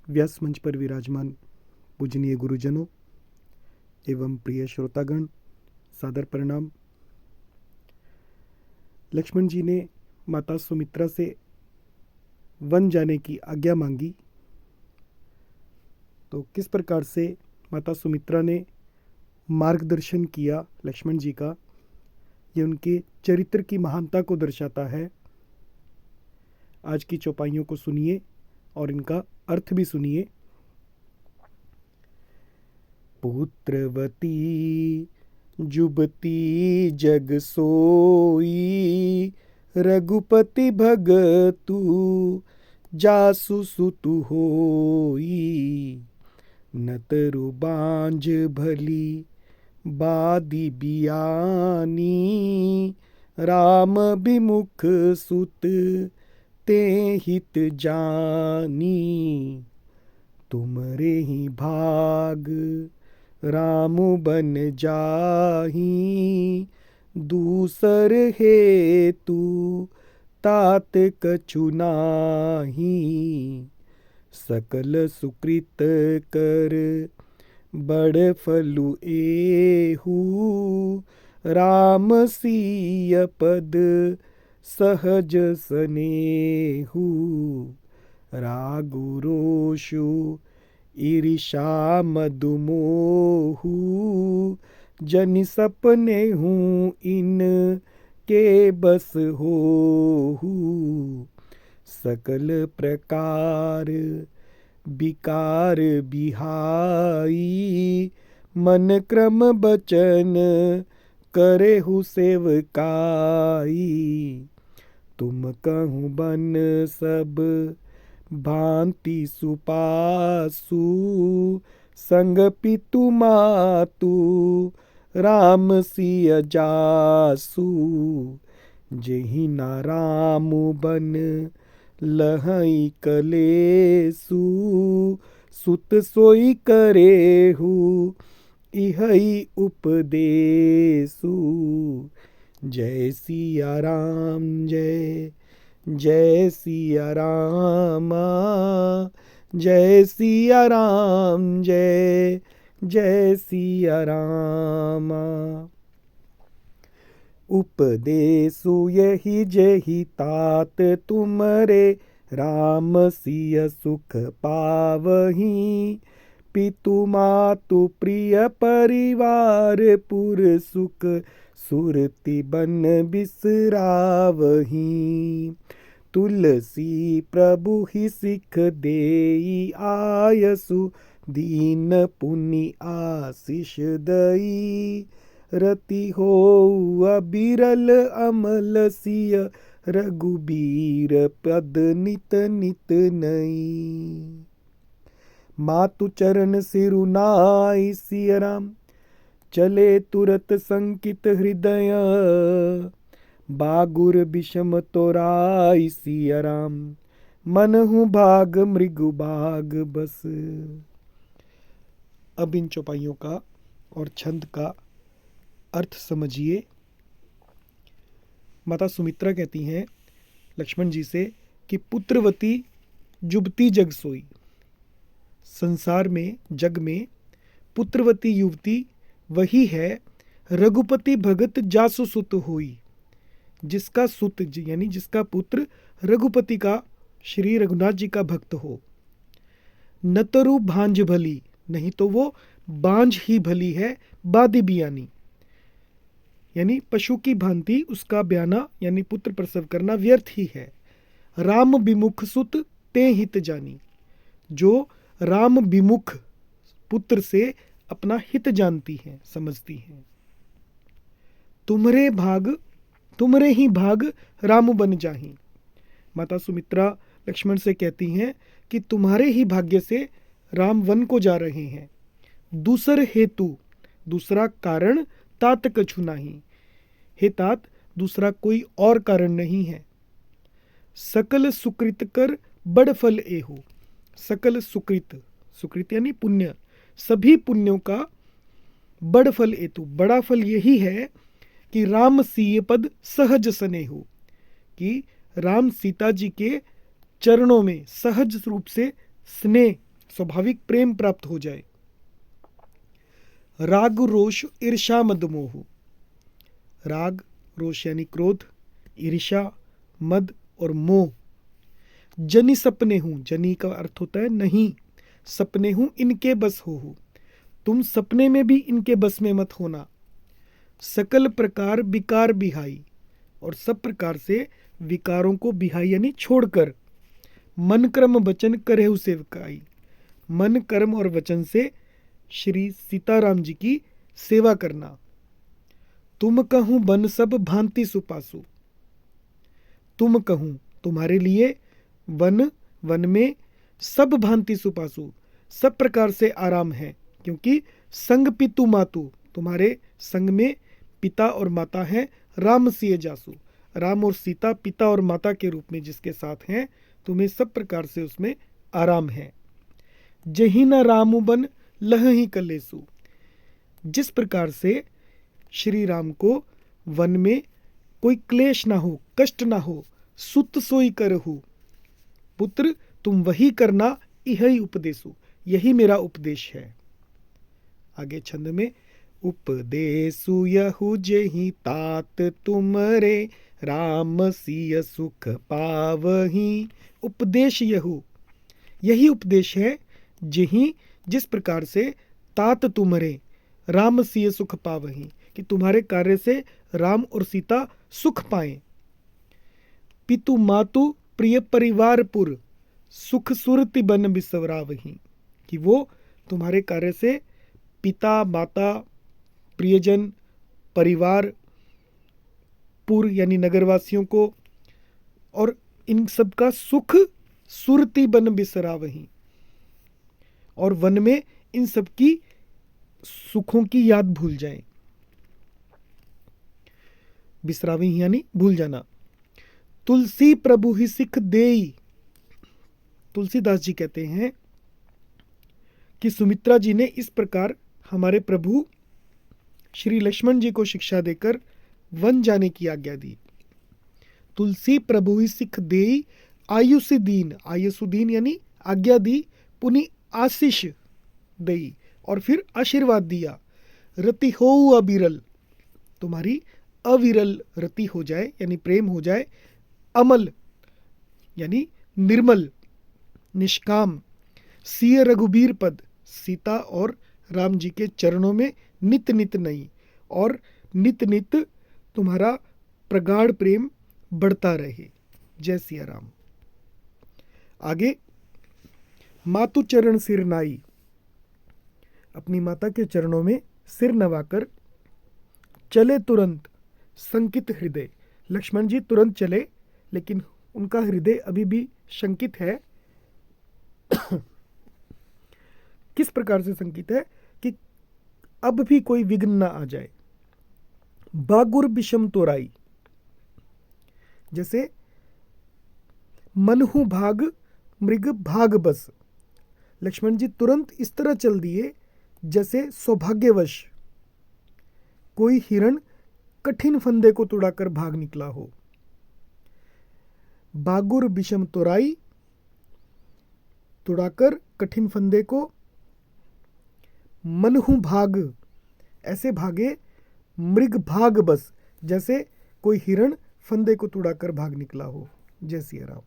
व्यास मंच पर विराजमान पूजनीय गुरुजनों एवं प्रिय श्रोतागण, सादर प्रणाम। लक्ष्मण जी ने माता सुमित्रा से वन जाने की आज्ञा मांगी, तो किस प्रकार से माता सुमित्रा ने मार्गदर्शन किया लक्ष्मण जी का, ये उनके चरित्र की महानता को दर्शाता है। आज की चौपाइयों को सुनिए और इनका अर्थ भी सुनिए। पुत्रवती जुबती जग सोई, रघुपति भगतु जासु सुतु होई। नतरु बांझ भली बादी बियानी, राम विमुख सुत ते हित जानी। तुमरे ही भाग राम बन जाही, दूसर हेतु तात कछु नाही। सकल सुकृत कर बड़ फलु एहू, राम सिय पद सहज सनेहू। रागु रोषु ईर्षा मधु मोहु, जनि सपने हूँ इन के बस होहु। सकल प्रकार विकार बिहाई, मन क्रम बचन करेहु सेवकाई। तुम कहूँ बन सब भांति सुपासु, संग पितु मातु राम सिय जासु। जेहि ना राम बन लहई कलेसु, सुत सोई करेहु इहई उपदेसु। जय सिया राम जय जय सिया रामा, जय सिया राम जय जय सिया रामा। उपदेसु यही जेहि तात, तुमरे राम सिय सुख पावही। पितु मातु प्रिय परिवार, पुर सुख सुरति बन बिसरावही। तुलसी प्रभु ही सिख देई, आयसु दीन पुनि आशीष दई। रति हो अबिरल अमल सिय, रघुबीर पद नित नित नई। मातु चरण सिरु नाई, सिय राम चले तुरत संकित हृदय। बागुर विषम तोराई, सिय राम मनहु भाग मृगु भाग बस। अब इन चौपाइयों का और छंद का अर्थ समझिए। माता सुमित्रा कहती हैं लक्ष्मण जी से कि पुत्रवती जुबती जग सोई। संसार में, जग में पुत्रवती युवती वही है, रघुपति भगत जासु सुत होई, जिसका सुत यानी जिसका पुत्र रघुपति का, श्री रघुनाथ जी का भक्त हो। नतरु भांज भली, नहीं तो वो बांझ ही भली है, बादी बियानी यानी पशु की भांति उसका ब्याना यानी पुत्र प्रसव करना व्यर्थ ही है। राम विमुख सुत ते हित जानी, जो राम विमुख पुत्र से अपना हित जानती हैं, समझती हैं। तुमरे ही भाग राम बन जाही। माता सुमित्रा लक्ष्मण से कहती हैं कि तुम्हारे ही भाग्य से राम वन को जा रहे हैं। दूसर हेतु, दूसरा कारण तात कछु नाही, हे तात दूसरा कोई और कारण नहीं है। सकल सुकृत कर बड़ फल एहु, सकल सुकृत, सुकृत यानी पुण्य, सभी पुण्यों का बड़ फल एतु, बड़ा फल यही है कि राम सीय पद सहज स्नेहु, कि राम सीता जी के चरणों में सहज रूप से स्नेह स्वाभाविक प्रेम प्राप्त हो जाए। राग रोष ईर्षा मद मोह। राग रोष यानी क्रोध, ईर्षा, मद और मोह। जनि सपने हूं, जनि का अर्थ होता है नहीं, सपने हूं इनके बस हो। तुम सपने में भी इनके बस में मत होना। सकल प्रकार विकार बिहाई, और सब प्रकार से विकारों को बिहाई यानी छोड़कर। मन कर्म वचन करेहु सेवकाई। मन कर्म और वचन से श्री सीताराम जी की सेवा करना। तुम कहूं बन सब भांति सुपासु। तुम कहूं तुम्हारे लिए, वन वन में, सब भांति सुपासु सब प्रकार से आराम है, क्योंकि संग पितु मातु तुम्हारे संग में पिता और माता हैं। राम सिय जासु, राम और सीता पिता और माता के रूप में जिसके साथ हैं, तुम्हें सब प्रकार से उसमें आराम है। जही न रामु बन लह ही कलेसु। जिस प्रकार से श्री राम को वन में कोई क्लेश ना हो, कष्ट ना हो, सुत सोई करहु। पुत्र तुम वही करना, यही उपदेशु, यही मेरा उपदेश है। आगे छंद में, उपदेशु यहु जेहि तात तुमरे, राम सिय सुख पावही। उपदेश यहु, यही उपदेश है, जेहि जिस प्रकार से, तात तुमरे, राम सिय सुख पावही, कि तुम्हारे कार्य से राम और सीता सुख पाएं। पितु मातु प्रिय परिवारपुर, सुख सुरति बन बिसरावही, कि वो तुम्हारे कार्य से पिता माता प्रियजन परिवार पुर यानी नगरवासियों को और इन सब का सुख सुरति बन बिसरावही, और वन में इन सब की सुखों की याद भूल जाएं। बिसरावही यानी भूल जाना। तुलसी प्रभु ही सिख देई। तुलसीदास जी कहते हैं कि सुमित्रा जी ने इस प्रकार हमारे प्रभु श्री लक्ष्मण जी को शिक्षा देकर वन जाने की आज्ञा दी। तुलसी प्रभु ही सिख देई आयुषदीन, आयुषदीन यानी आज्ञा दी, पुनि आशीष दई, और फिर आशीर्वाद दिया। रति हो अविरल, तुम्हारी अविरल रति हो जाए यानी प्रेम हो जाए। अमल यानी निर्मल निष्काम। सिय रघुबीर पद, सीता और राम जी के चरणों में नित नित नई, और नित नित तुम्हारा प्रगाढ़ प्रेम बढ़ता रहे। जय सिया राम। आगे, मातु चरण सिर नाई। अपनी माता के चरणों में सिर नवाकर चले तुरंत संकित हृदय। लक्ष्मण जी तुरंत चले, लेकिन उनका हृदय अभी भी शंकित है। किस प्रकार से शंकित है कि अब भी कोई विघ्न ना आ जाए। बागुर विषम तोराई, जैसे मनहु भाग मृग भाग बस। लक्ष्मण जी तुरंत इस तरह चल दिए जैसे सौभाग्यवश कोई हिरण कठिन फंदे को तुड़ाकर भाग निकला हो। बागुर विषम तोराई, तुड़ाकर कठिन फंदे को। मनहु भाग, ऐसे भागे। मृग भाग बस, जैसे कोई हिरण फंदे को तुड़ाकर भाग निकला हो। जय सिया राम।